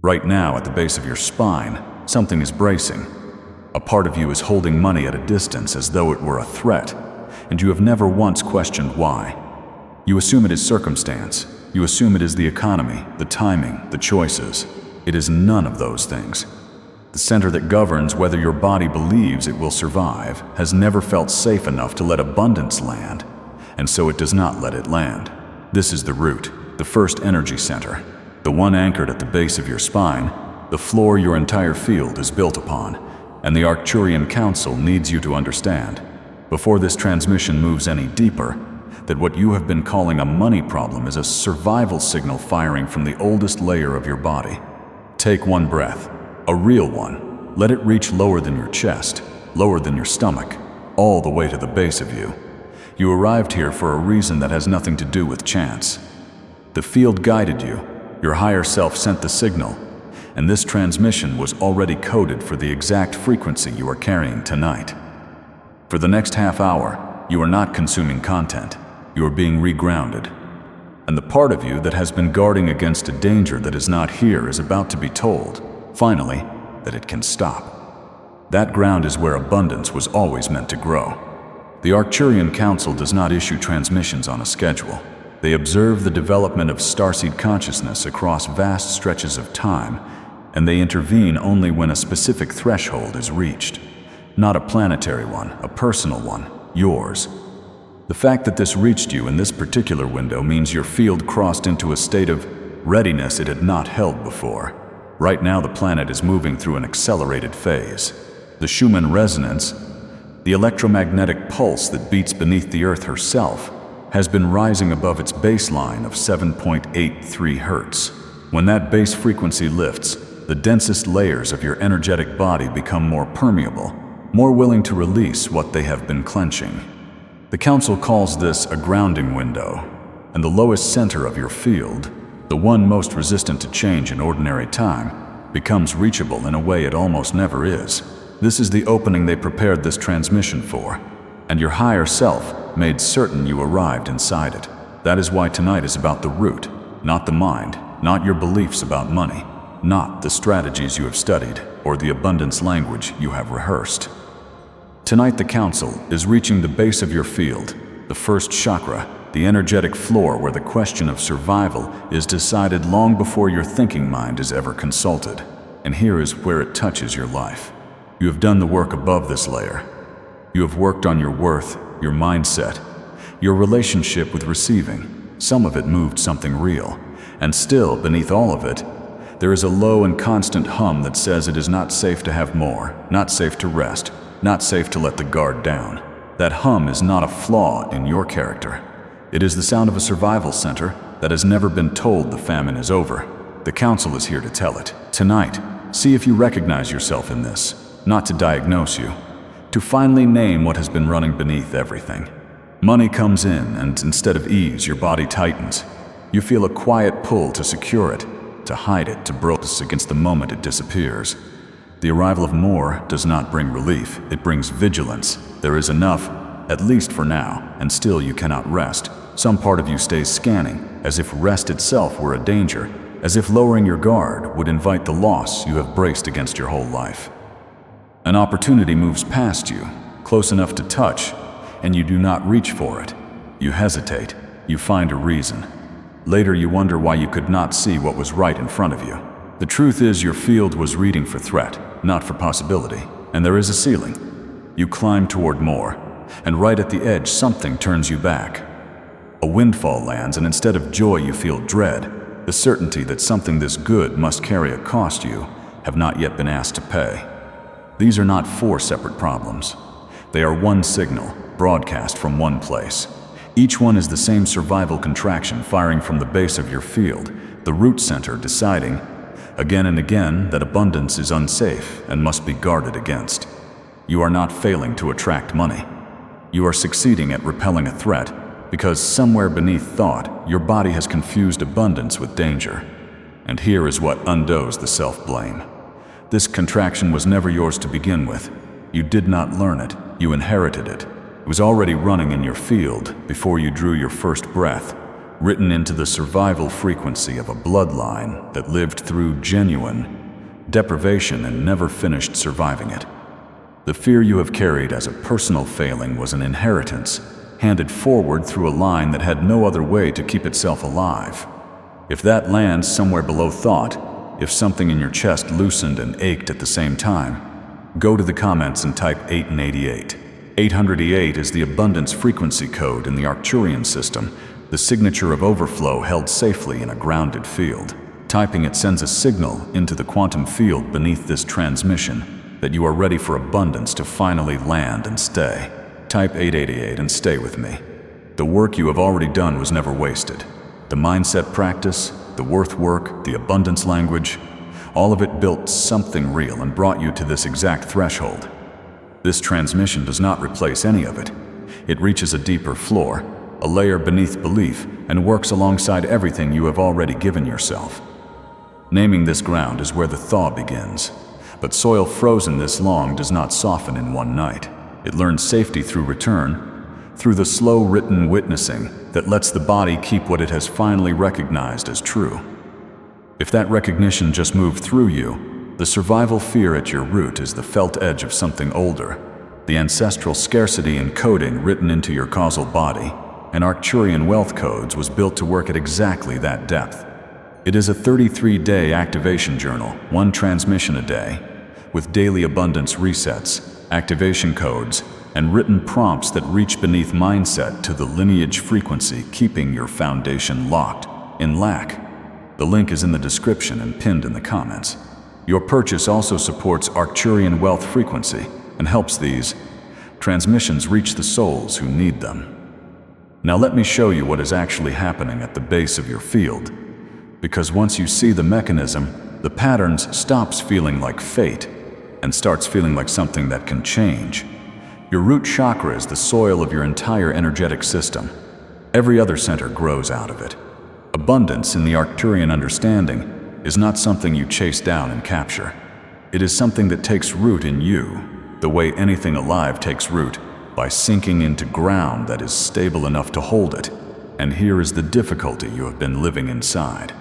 Right now, at the base of your spine, something is bracing. A part of you is holding money at a distance as though it were a threat, and you have never once questioned why. You assume it is circumstance. You assume it is the economy, the timing, the choices. It is none of those things. The center that governs whether your body believes it will survive has never felt safe enough to let abundance land, and so it does not let it land. This is the root, the first energy center, the one anchored at the base of your spine, the floor your entire field is built upon, and the Arcturian Council needs you to understand, before this transmission moves any deeper, that what you have been calling a money problem is a survival signal firing from the oldest layer of your body. Take one breath, a real one. Let it reach lower than your chest, lower than your stomach, all the way to the base of you. You arrived here for a reason that has nothing to do with chance. The field guided you, your higher self sent the signal, and this transmission was already coded for the exact frequency you are carrying tonight. For the next half hour, you are not consuming content. You are being regrounded. And the part of you that has been guarding against a danger that is not here is about to be told, finally, that it can stop. That ground is where abundance was always meant to grow. The Arcturian Council does not issue transmissions on a schedule. They observe the development of starseed consciousness across vast stretches of time, and they intervene only when a specific threshold is reached. Not a planetary one, a personal one, yours. The fact that this reached you in this particular window means your field crossed into a state of readiness it had not held before. Right now the planet is moving through an accelerated phase. The Schumann resonance, the electromagnetic pulse that beats beneath the Earth herself, has been rising above its baseline of 7.83 Hertz. When that base frequency lifts, the densest layers of your energetic body become more permeable, more willing to release what they have been clenching. The Council calls this a grounding window, and the lowest center of your field, the one most resistant to change in ordinary time, becomes reachable in a way it almost never is. This is the opening they prepared this transmission for, and your higher self made certain you arrived inside it. That is why tonight is about the root, not the mind, not your beliefs about money, not the strategies you have studied or the abundance language you have rehearsed. Tonight the Council is reaching the base of your field, the first chakra, the energetic floor where the question of survival is decided long before your thinking mind is ever consulted. And here is where it touches your life. You have done the work above this layer. You have worked on your worth, your mindset, your relationship with receiving. Some of it moved something real. And still, beneath all of it, there is a low and constant hum that says it is not safe to have more, not safe to rest, not safe to let the guard down. That hum is not a flaw in your character. It is the sound of a survival center that has never been told the famine is over. The Council is here to tell it. Tonight, see if you recognize yourself in this, not to diagnose you, to finally name what has been running beneath everything. Money comes in, and instead of ease, your body tightens. You feel a quiet pull to secure it, to hide it, to brace against the moment it disappears. The arrival of more does not bring relief, it brings vigilance. There is enough, at least for now, and still you cannot rest. Some part of you stays scanning, as if rest itself were a danger, as if lowering your guard would invite the loss you have braced against your whole life. An opportunity moves past you, close enough to touch, and you do not reach for it. You hesitate, you find a reason. Later you wonder why you could not see what was right in front of you. The truth is your field was reading for threat, not for possibility, and there is a ceiling. You climb toward more, and right at the edge something turns you back. A windfall lands, and instead of joy you feel dread, the certainty that something this good must carry a cost you have not yet been asked to pay. These are not four separate problems. They are one signal, broadcast from one place. Each one is the same survival contraction firing from the base of your field, the root center deciding, again and again, that abundance is unsafe and must be guarded against. You are not failing to attract money. You are succeeding at repelling a threat because somewhere beneath thought, your body has confused abundance with danger. And here is what undoes the self-blame. This contraction was never yours to begin with. You did not learn it, you inherited it. It was already running in your field before you drew your first breath, written into the survival frequency of a bloodline that lived through genuine deprivation and never finished surviving it. The fear you have carried as a personal failing was an inheritance handed forward through a line that had no other way to keep itself alive. If that lands somewhere below thought, if something in your chest loosened and ached at the same time, go to the comments and type 888. 808 is the abundance frequency code in the Arcturian system, the signature of overflow held safely in a grounded field. Typing it sends a signal into the quantum field beneath this transmission that you are ready for abundance to finally land and stay. Type 888 and stay with me. The work you have already done was never wasted. The mindset practice, the worth work, the abundance language, all of it built something real and brought you to this exact threshold. This transmission does not replace any of it. It reaches a deeper floor, a layer beneath belief, and works alongside everything you have already given yourself. Naming this ground is where the thaw begins. But soil frozen this long does not soften in one night. It learns safety through return, through the slow written witnessing that lets the body keep what it has finally recognized as true. If that recognition just moved through you, the survival fear at your root is the felt edge of something older, the ancestral scarcity encoding written into your causal body, and Arcturian wealth codes was built to work at exactly that depth. It is a 33-day activation journal, one transmission a day, with daily abundance resets, activation codes, and written prompts that reach beneath mindset to the lineage frequency, keeping your foundation locked in lack. The link is in the description and pinned in the comments. Your purchase also supports Arcturian wealth frequency and helps these transmissions reach the souls who need them. Now let me show you what is actually happening at the base of your field. Because once you see the mechanism, the patterns stops feeling like fate and starts feeling like something that can change. Your root chakra is the soil of your entire energetic system. Every other center grows out of it. Abundance in the Arcturian understanding is not something you chase down and capture. It is something that takes root in you, the way anything alive takes root, by sinking into ground that is stable enough to hold it. And here is the difficulty you have been living inside.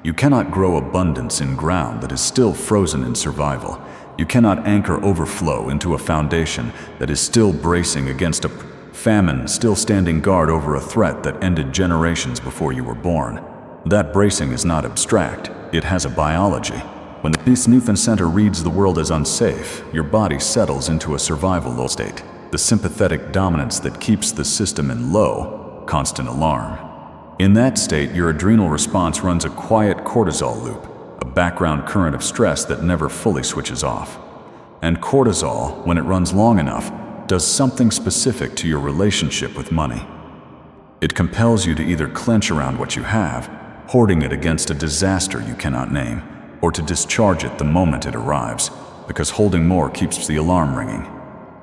You cannot grow abundance in ground that is still frozen in survival. You cannot anchor overflow into a foundation that is still bracing against a famine, still standing guard over a threat that ended generations before you were born. That bracing is not abstract, it has a biology. When this Newton center reads the world as unsafe, your body settles into a survival state, the sympathetic dominance that keeps the system in low, constant alarm. In that state, your adrenal response runs a quiet cortisol loop, a background current of stress that never fully switches off. And cortisol, when it runs long enough, does something specific to your relationship with money. It compels you to either clench around what you have, hoarding it against a disaster you cannot name, or to discharge it the moment it arrives, because holding more keeps the alarm ringing.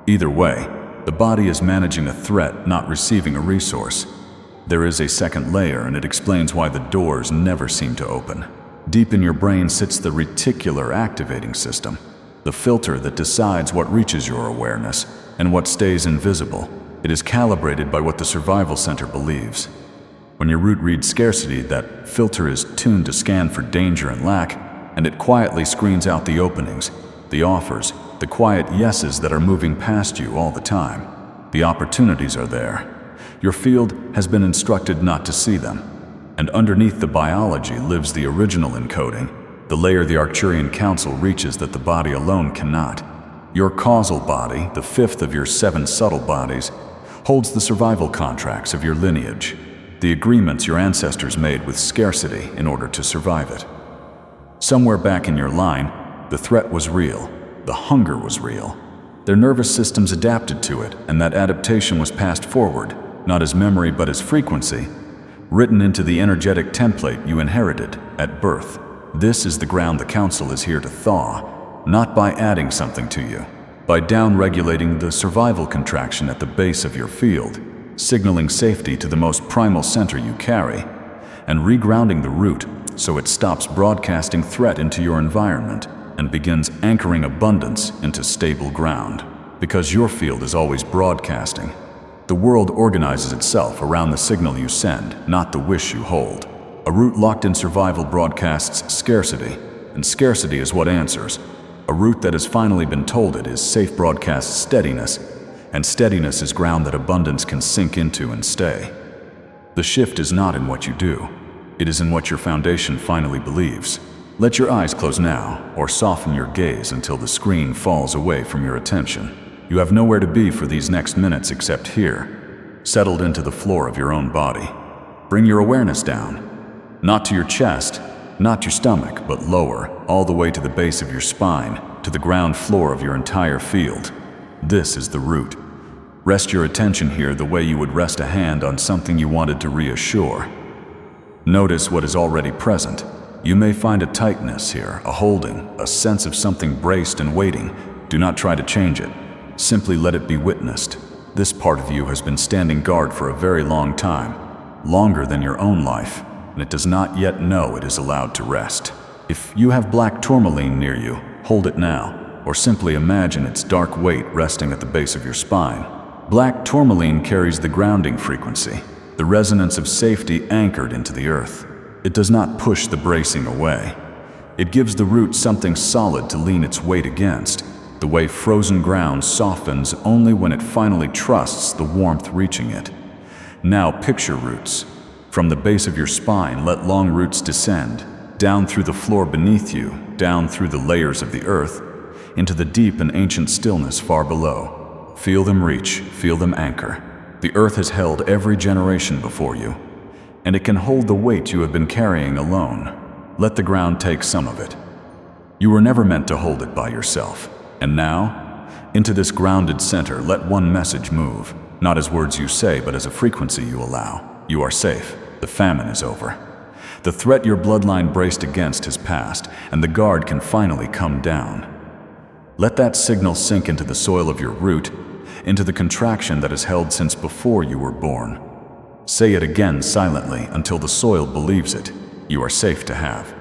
Either way, the body is managing a threat, not receiving a resource. There is a second layer, and it explains why the doors never seem to open. Deep in your brain sits the reticular activating system, the filter that decides what reaches your awareness and what stays invisible. It is calibrated by what the survival center believes. When your root reads scarcity, that filter is tuned to scan for danger and lack, and it quietly screens out the openings, the offers, the quiet yeses that are moving past you all the time. The opportunities are there. Your field has been instructed not to see them. And underneath the biology lives the original encoding, the layer the Arcturian Council reaches that the body alone cannot. Your causal body, the fifth of your 7 subtle bodies, holds the survival contracts of your lineage, the agreements your ancestors made with scarcity in order to survive it. Somewhere back in your line, the threat was real, the hunger was real. Their nervous systems adapted to it, and that adaptation was passed forward, not as memory but as frequency, written into the energetic template you inherited at birth. This is the ground the Council is here to thaw, not by adding something to you, by down-regulating the survival contraction at the base of your field, signaling safety to the most primal center you carry, and regrounding the root so it stops broadcasting threat into your environment and begins anchoring abundance into stable ground. Because your field is always broadcasting. The world organizes itself around the signal you send, not the wish you hold. A root locked in survival broadcasts scarcity, and scarcity is what answers. A root that has finally been told it is safe broadcasts steadiness, and steadiness is ground that abundance can sink into and stay. The shift is not in what you do. It is in what your foundation finally believes. Let your eyes close now, or soften your gaze until the screen falls away from your attention. You have nowhere to be for these next minutes except here, settled into the floor of your own body. Bring your awareness down, not to your chest, not your stomach, but lower, all the way to the base of your spine, to the ground floor of your entire field. This is the root. Rest your attention here the way you would rest a hand on something you wanted to reassure. Notice what is already present. You may find a tightness here, a holding, a sense of something braced and waiting. Do not try to change it. Simply let it be witnessed. This part of you has been standing guard for a very long time, longer than your own life, and it does not yet know it is allowed to rest. If you have black tourmaline near you, hold it now, or simply imagine its dark weight resting at the base of your spine. Black tourmaline carries the grounding frequency, the resonance of safety anchored into the earth. It does not push the bracing away. It gives the root something solid to lean its weight against, the way frozen ground softens only when it finally trusts the warmth reaching it. Now picture roots. From the base of your spine, let long roots descend, down through the floor beneath you, down through the layers of the earth, into the deep and ancient stillness far below. Feel them reach, feel them anchor. The earth has held every generation before you, and it can hold the weight you have been carrying alone. Let the ground take some of it. You were never meant to hold it by yourself. And now, into this grounded center, let one message move, not as words you say, but as a frequency you allow. You are safe. The famine is over. The threat your bloodline braced against has passed, and the guard can finally come down. Let that signal sink into the soil of your root, into the contraction that has held since before you were born. Say it again silently until the soil believes it. You are safe to have.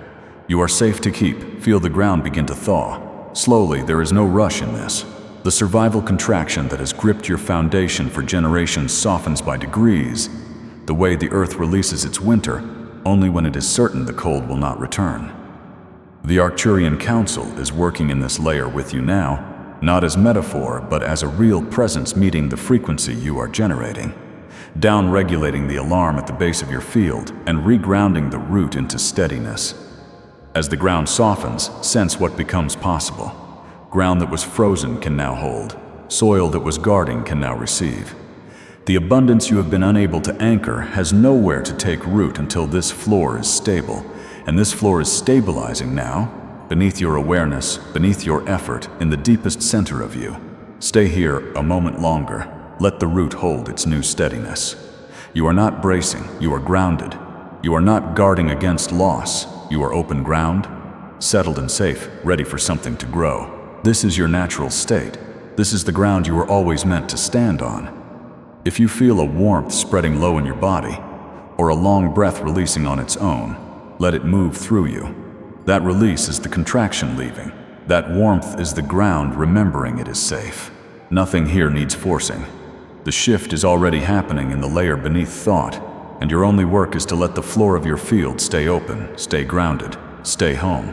You are safe to keep. Feel the ground begin to thaw. Slowly, there is no rush in this. The survival contraction that has gripped your foundation for generations softens by degrees, the way the earth releases its winter, only when it is certain the cold will not return. The Arcturian Council is working in this layer with you now, not as metaphor, but as a real presence meeting the frequency you are generating, down-regulating the alarm at the base of your field and regrounding the root into steadiness. As the ground softens, sense what becomes possible. Ground that was frozen can now hold. Soil that was guarding can now receive. The abundance you have been unable to anchor has nowhere to take root until this floor is stable, and this floor is stabilizing now, beneath your awareness, beneath your effort, in the deepest center of you. Stay here a moment longer. Let the root hold its new steadiness. You are not bracing, you are grounded. You are not guarding against loss. You are open ground, settled and safe, ready for something to grow. This is your natural state. This is the ground you were always meant to stand on. If you feel a warmth spreading low in your body, or a long breath releasing on its own, let it move through you. That release is the contraction leaving. That warmth is the ground remembering it is safe. Nothing here needs forcing. The shift is already happening in the layer beneath thought, and your only work is to let the floor of your field stay open, stay grounded, stay home.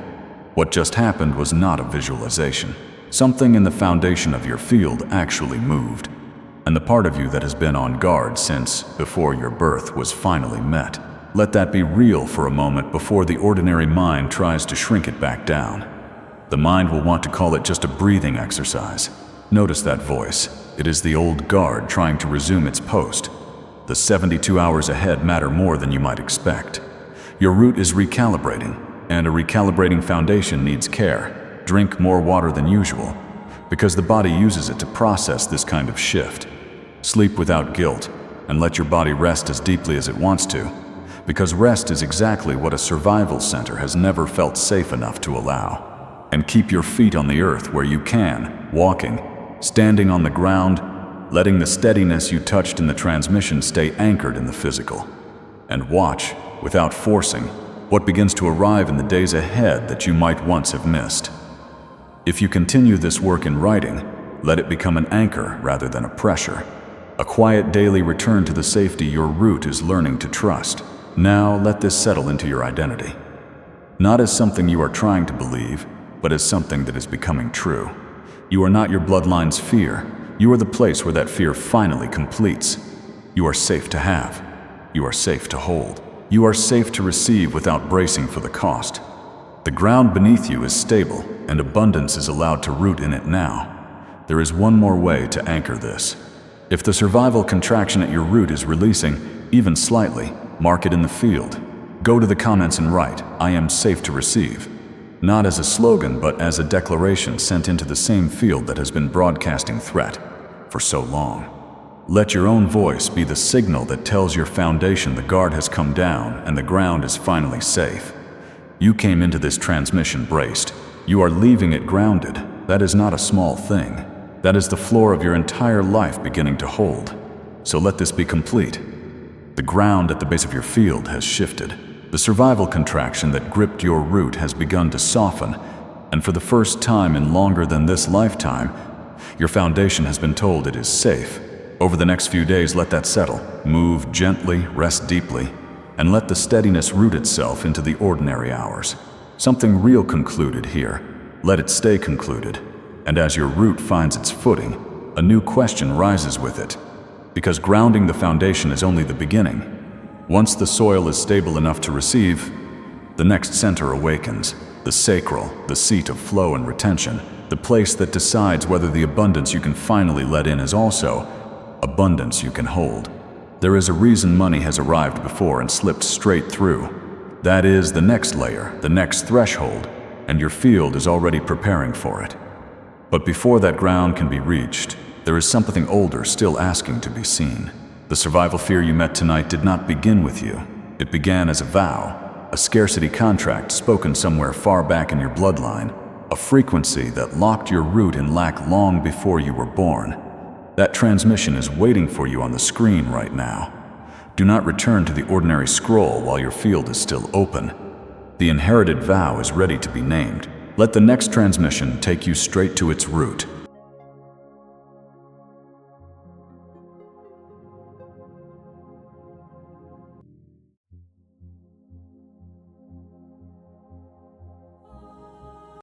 What just happened was not a visualization. Something in the foundation of your field actually moved, and the part of you that has been on guard since before your birth was finally met. Let that be real for a moment before the ordinary mind tries to shrink it back down. The mind will want to call it just a breathing exercise. Notice that voice. It is the old guard trying to resume its post. The 72 hours ahead matter more than you might expect. Your root is recalibrating, and a recalibrating foundation needs care. Drink more water than usual, because the body uses it to process this kind of shift. Sleep without guilt, and let your body rest as deeply as it wants to, because rest is exactly what a survival center has never felt safe enough to allow. And keep your feet on the earth where you can, walking, standing on the ground, letting the steadiness you touched in the transmission stay anchored in the physical. And watch, without forcing, what begins to arrive in the days ahead that you might once have missed. If you continue this work in writing, let it become an anchor rather than a pressure. A quiet daily return to the safety your root is learning to trust. Now let this settle into your identity. Not as something you are trying to believe, but as something that is becoming true. You are not your bloodline's fear. You are the place where that fear finally completes. You are safe to have. You are safe to hold. You are safe to receive without bracing for the cost. The ground beneath you is stable, and abundance is allowed to root in it now. There is one more way to anchor this. If the survival contraction at your root is releasing, even slightly, mark it in the field. Go to the comments and write, "I am safe to receive." Not as a slogan, but as a declaration sent into the same field that has been broadcasting threat for so long. Let your own voice be the signal that tells your foundation the guard has come down and the ground is finally safe. You came into this transmission braced. You are leaving it grounded. That is not a small thing. That is the floor of your entire life beginning to hold. So let this be complete. The ground at the base of your field has shifted. The survival contraction that gripped your root has begun to soften, and for the first time in longer than this lifetime, your foundation has been told it is safe. Over the next few days, let that settle. Move gently, rest deeply, and let the steadiness root itself into the ordinary hours. Something real concluded here. Let it stay concluded. And as your root finds its footing, a new question rises with it. Because grounding the foundation is only the beginning. Once the soil is stable enough to receive, the next center awakens. The sacral, the seat of flow and retention, the place that decides whether the abundance you can finally let in is also abundance you can hold. There is a reason money has arrived before and slipped straight through. That is the next layer, the next threshold, and your field is already preparing for it. But before that ground can be reached, there is something older still asking to be seen. The survival fear you met tonight did not begin with you. It began as a vow, a scarcity contract spoken somewhere far back in your bloodline, a frequency that locked your root in lack long before you were born. That transmission is waiting for you on the screen right now. Do not return to the ordinary scroll while your field is still open. The inherited vow is ready to be named. Let the next transmission take you straight to its root.